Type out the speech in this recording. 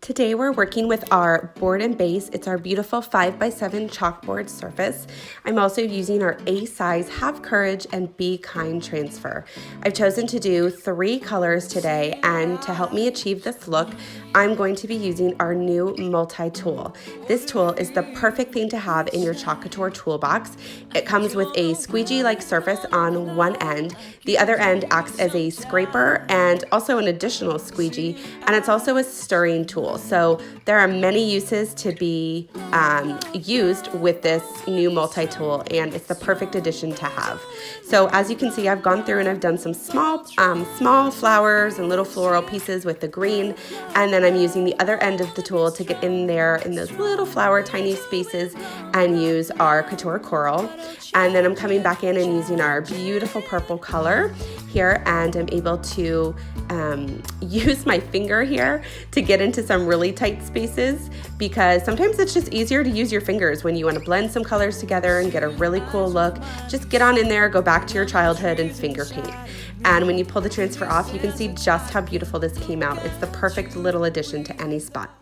Today we're working with our board and base. It's our beautiful 5x7 chalkboard surface. I'm also using our A size Have Courage and Be Kind transfer. I've chosen to do 3 colors today, and to help me achieve this look, I'm going to be using our new multi-tool. This tool is the perfect thing to have in your Chalk Couture toolbox. It comes with a squeegee-like surface on one end. The other end acts as a scraper and also an additional squeegee, and it's also a stirring tool. So there are many uses to be used with this new multi-tool, and it's the perfect addition to have. So as you can see, I've gone through and I've done some small flowers and little floral pieces with the green, and then I'm using the other end of the tool to get in there in those little flower tiny spaces and use our couture coral. And then I'm coming back in and using our beautiful purple color here, and I'm able to use my finger here to get into some really tight spaces, because sometimes it's just easier to use your fingers when you want to blend some colors together and get a really cool look. Just get on in there, go back to your childhood and finger paint. And when you pull the transfer off, you can see just how beautiful this came out. It's the perfect little addition to any spot.